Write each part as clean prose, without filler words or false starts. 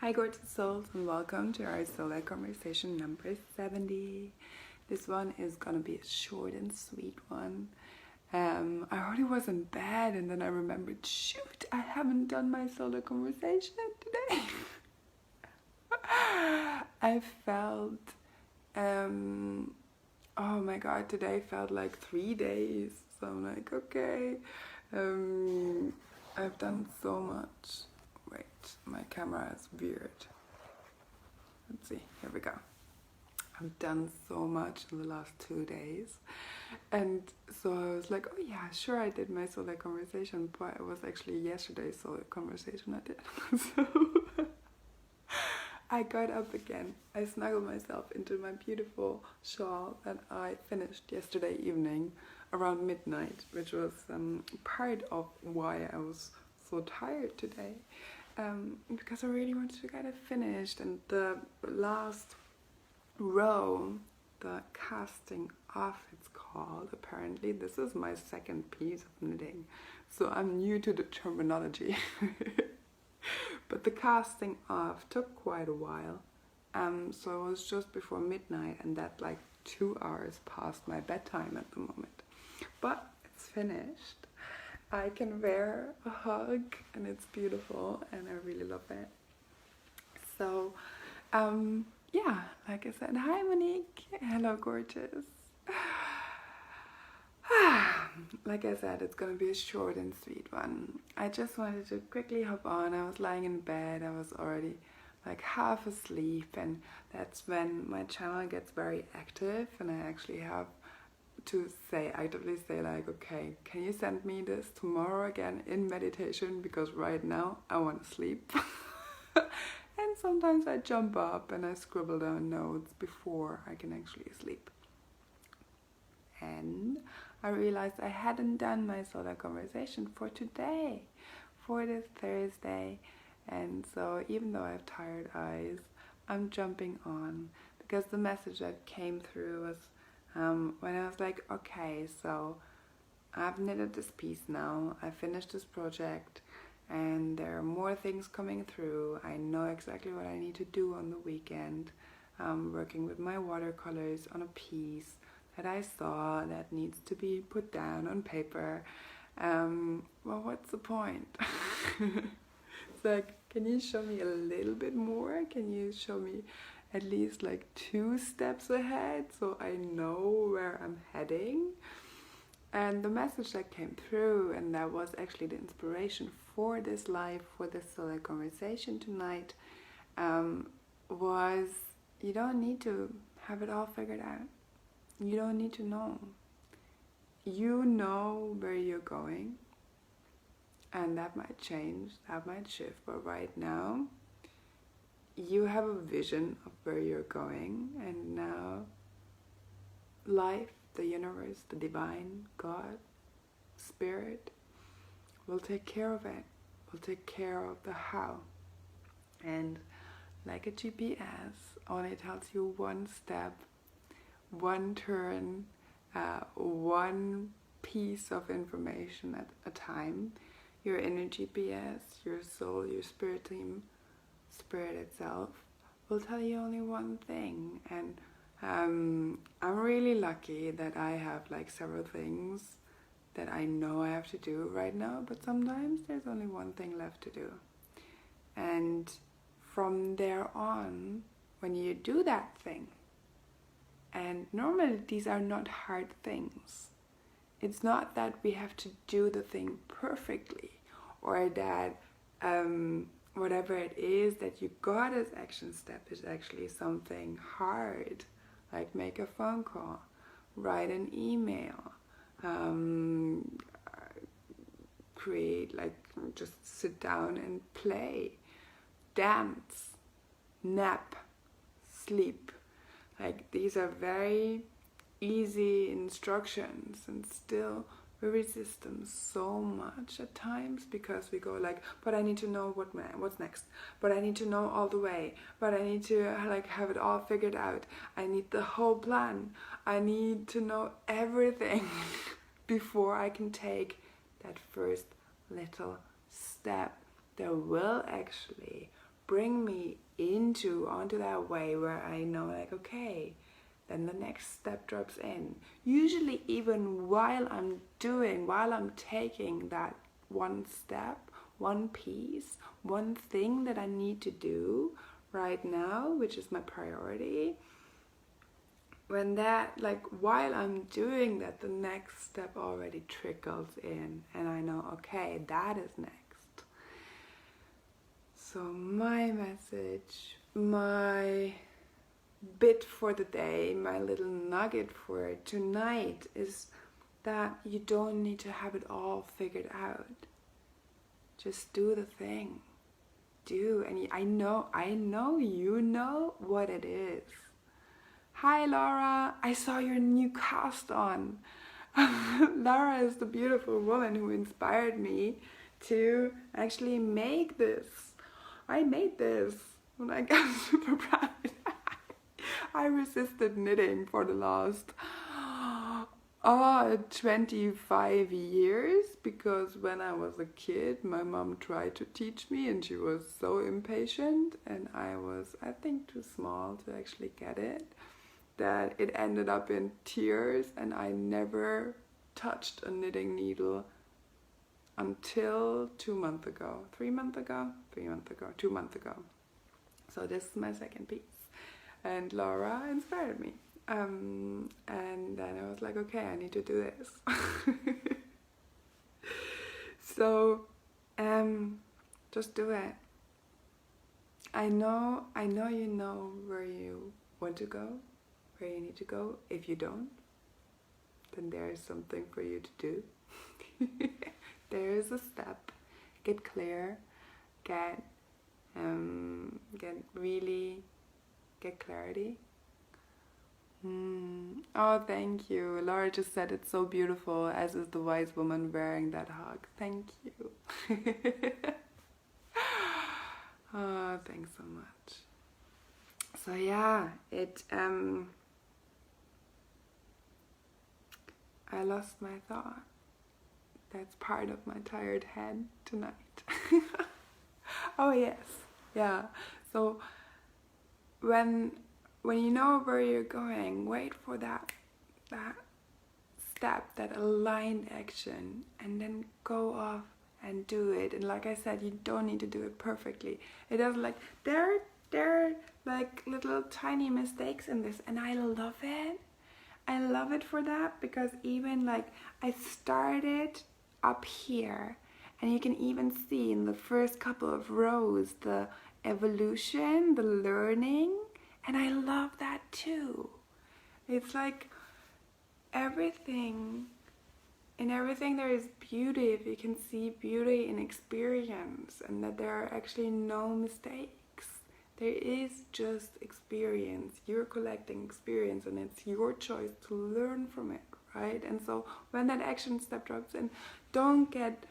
Hi gorgeous souls, and welcome to our solo conversation number 70. This one is gonna be a short and sweet one. I already was in bed and then I remembered, shoot, I haven't done my solo conversation today. I felt, oh my god, today felt like 3 days. So I'm like, okay, I've done so much. Wait, my camera is weird. Let's see, here we go. I've done so much in the last 2 days. And so I was like, oh yeah, sure I did my solo conversation, but it was actually yesterday's solo conversation I did. So I got up again. I snuggled myself into my beautiful shawl that I finished yesterday evening around midnight, which was part of why I was so tired today. Because I really wanted to get it finished, and the last row, the casting off it's called, apparently this is my second piece of knitting, so I'm new to the terminology. But the casting off took quite a while, so it was just before midnight, and that like 2 hours past my bedtime at the moment, but it's finished. I can wear a hug and it's beautiful and I really love it. So yeah, like I said, hi Monique, hello gorgeous. Like I said, it's gonna be a short and sweet one. I just wanted to quickly hop on. I was lying in bed, I was already like half asleep, and that's when my channel gets very active and I actually have to actively say like, okay, can you send me this tomorrow again in meditation, because right now I want to sleep. And sometimes I jump up and I scribble down notes before I can actually sleep. And I realized I hadn't done my solo conversation for today, for this Thursday. And so even though I have tired eyes, I'm jumping on, because the message that came through was when I was like, okay, so I've knitted this piece now, I finished this project, and there are more things coming through. I know exactly what I need to do on the weekend. Working with my watercolors on a piece that I saw that needs to be put down on paper. Well, what's the point? It's like, can you show me a little bit more? Can you show me at least like 2 steps ahead so I know where I'm heading? And the message that came through, and that was actually the inspiration for this live, for this solo conversation tonight, was you don't need to have it all figured out. You don't need to know. You know where you're going, and that might change, that might shift, but right now you have a vision of where you're going, and now life, the universe, the divine, God, spirit will take care of it, will take care of the how. And like a GPS, only tells you one step, one turn, one piece of information at a time. Your inner GPS, your soul, your spirit team, spirit itself will tell you only one thing. And I'm really lucky that I have like several things that I know I have to do right now, but sometimes there's only one thing left to do. And from there on, when you do that thing, and normally these are not hard things. It's not that we have to do the thing perfectly, or that whatever it is that you got as action step is actually something hard, like make a phone call, write an email, create, like just sit down and play, dance, nap, sleep. Like these are very easy instructions, and still we resist them so much at times, because we go like, but I need to know what's next, but I need to know all the way, but I need to like have it all figured out, I need the whole plan, I need to know everything before I can take that first little step that will actually bring me onto that way where I know like, okay, then the next step drops in. Usually even while I'm taking that one step, one piece, one thing that I need to do right now, which is my priority, when that, like, while I'm doing that, the next step already trickles in and I know, okay, that is next. So my message, my bit for the day, my little nugget for tonight is that you don't need to have it all figured out. Just do the thing. And I know you know what it is. Hi Laura, I saw your new cast on. Laura is the beautiful woman who inspired me to actually make this. I made this and I'm super proud. I resisted knitting for the last 25 years because when I was a kid my mom tried to teach me and she was so impatient and I was, I think, too small to actually get it, that it ended up in tears and I never touched a knitting needle until 2 months ago. 2 months ago. So this is my second piece. And Laura inspired me. And then I was like, okay, I need to do this. So, just do it. I know you know where you want to go, where you need to go. If you don't, then there is something for you to do. There is a step. Get clear. Get clarity. Oh, thank you. Laura just said it's so beautiful, as is the wise woman wearing that hug. Thank you. Oh, thanks so much. So yeah, I lost my thought. That's part of my tired head tonight. Oh yes, yeah. So when you know where you're going, wait for that step, that aligned action, and then go off and do it. And like I said, you don't need to do it perfectly. It does, like, there are like little tiny mistakes in this, and I love it. I love it for that, because even like I started up here and you can even see in the first couple of rows the evolution, the learning, and I love that too. It's like everything, in everything there is beauty if you can see beauty in experience, and that there are actually no mistakes. There is just experience. You're collecting experience and it's your choice to learn from it, right? And so when that action step drops in, don't get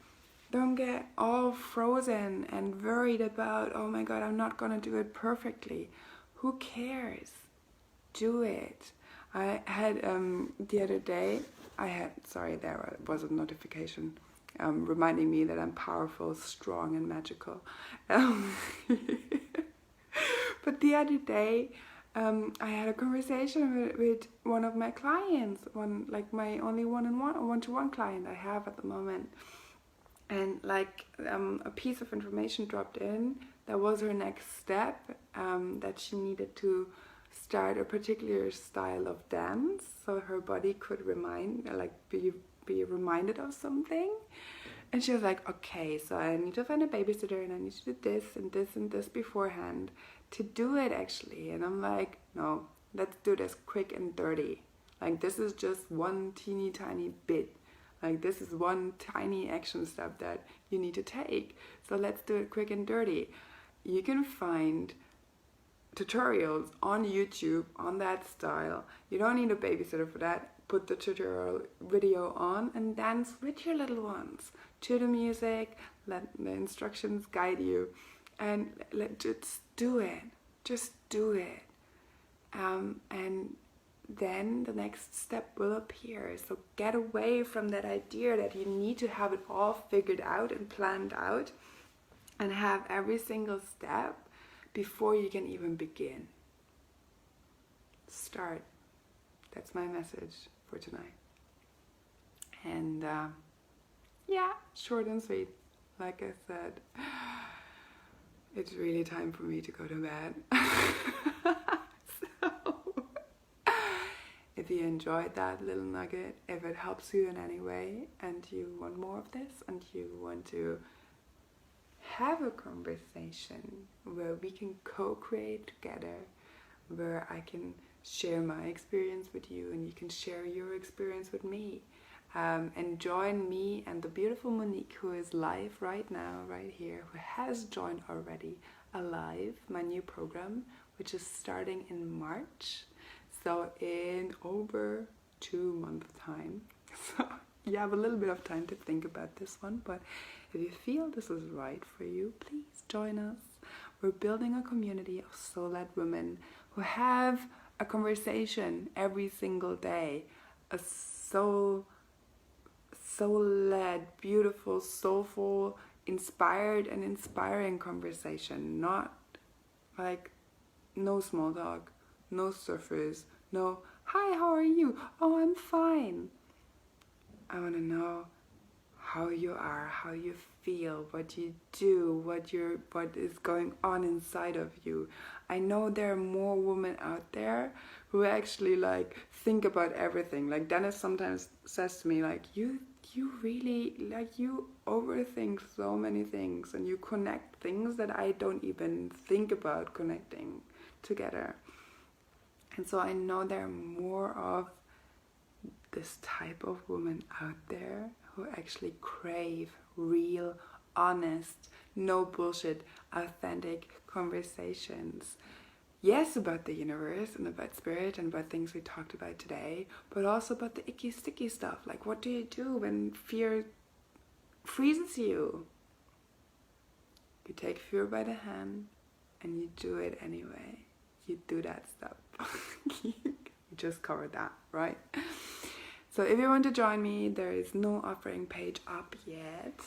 all frozen and worried about, oh my god, I'm not gonna do it perfectly. Who cares? Do it. I had the other day, there was a notification reminding me that I'm powerful, strong, and magical. But the other day, I had a conversation with one of my clients, my only one-to-one client I have at the moment. And a piece of information dropped in. That was her next step, that she needed to start a particular style of dance so her body could be reminded of something. And she was like, okay, so I need to find a babysitter and I need to do this and this and this beforehand to do it actually. And I'm like, no, let's do this quick and dirty. Like, this is just one teeny tiny bit. Like, this is one tiny action step that you need to take. So let's do it quick and dirty. You can find tutorials on YouTube on that style. You don't need a babysitter for that. Put the tutorial video on and dance with your little ones to the music. Let the instructions guide you, and just do it. Just do it. And then the next step will appear. So get away from that idea that you need to have it all figured out and planned out and have every single step before you can even begin. Start. That's my message for tonight. And yeah, short and sweet. Like I said, it's really time for me to go to bed. So, if you enjoyed that little nugget, if it helps you in any way, and you want more of this, and you want to have a conversation where we can co-create together, where I can share my experience with you and you can share your experience with me, and join me and the beautiful Monique, who is live right now, right here, who has joined already Alive, my new program, which is starting in March, so in over 2 months time. So you have a little bit of time to think about this one, but if you feel this is right for you, please join us. We're building a community of soul-led women who have a conversation every single day, a soul-led, beautiful, soulful, inspired and inspiring conversation. Not like no small talk, no surface, no, hi, how are you? Oh, I'm fine. I want to know how you are, how you feel, what you do, what is going on inside of you. I know there are more women out there who actually like think about everything. Like Dennis sometimes says to me, like, you really, like, you overthink so many things and you connect things that I don't even think about connecting together. And so I know there are more of this type of woman out there who actually crave real, honest, no bullshit, authentic conversations. Yes, about the universe and about spirit and about things we talked about today, but also about the icky sticky stuff. Like, what do you do when fear freezes you? You take fear by the hand and you do it anyway. You do that stuff. You just covered that, right? So if you want to join me, there is no offering page up yet.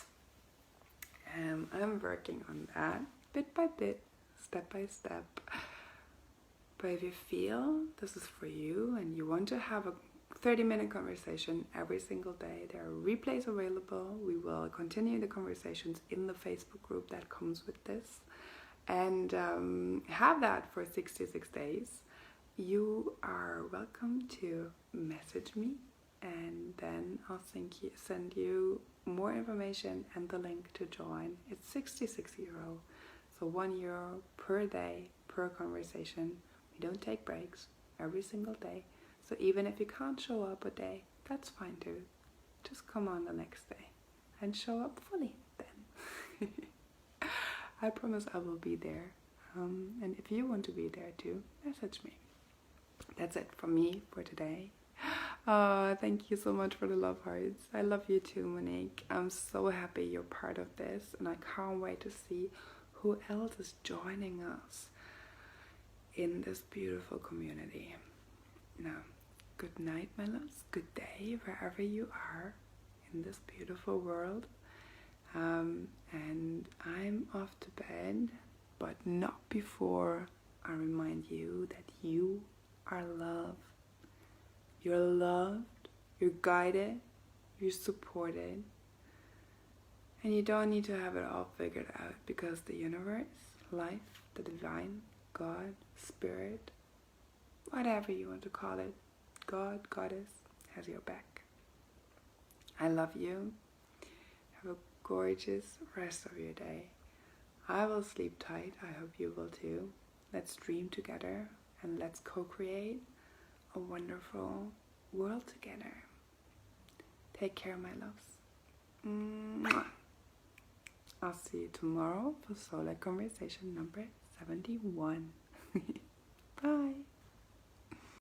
I'm working on that bit by bit, step by step. But if you feel this is for you and you want to have a 30-minute conversation every single day, there are replays available. We will continue the conversations in the Facebook group that comes with this, and have that for 66 days. You are welcome to message me, and then I'll send you more information and the link to join. It's 66 euro, so €1 per day per conversation. We don't take breaks every single day, so even if you can't show up a day, that's fine too. Just come on the next day and show up fully then. I promise I will be there, and if you want to be there too, message me. That's it from me for today. Thank you so much for the love hearts. I love you too, Monique. I'm so happy you're part of this, and I can't wait to see who else is joining us in this beautiful community. Now, good night, my loves. Good day, wherever you are in this beautiful world. And I'm off to bed, but not before I remind you that you are loved. You're loved, you're guided, you're supported, and you don't need to have it all figured out, because the universe, life, the divine, God, spirit, whatever you want to call it, God, goddess, has your back. I love you. Have a gorgeous rest of your day. I will sleep tight. I hope you will too. Let's dream together and let's co-create a wonderful world together. Take care, my loves. Mwah. I'll see you tomorrow for Solar Conversation number 71.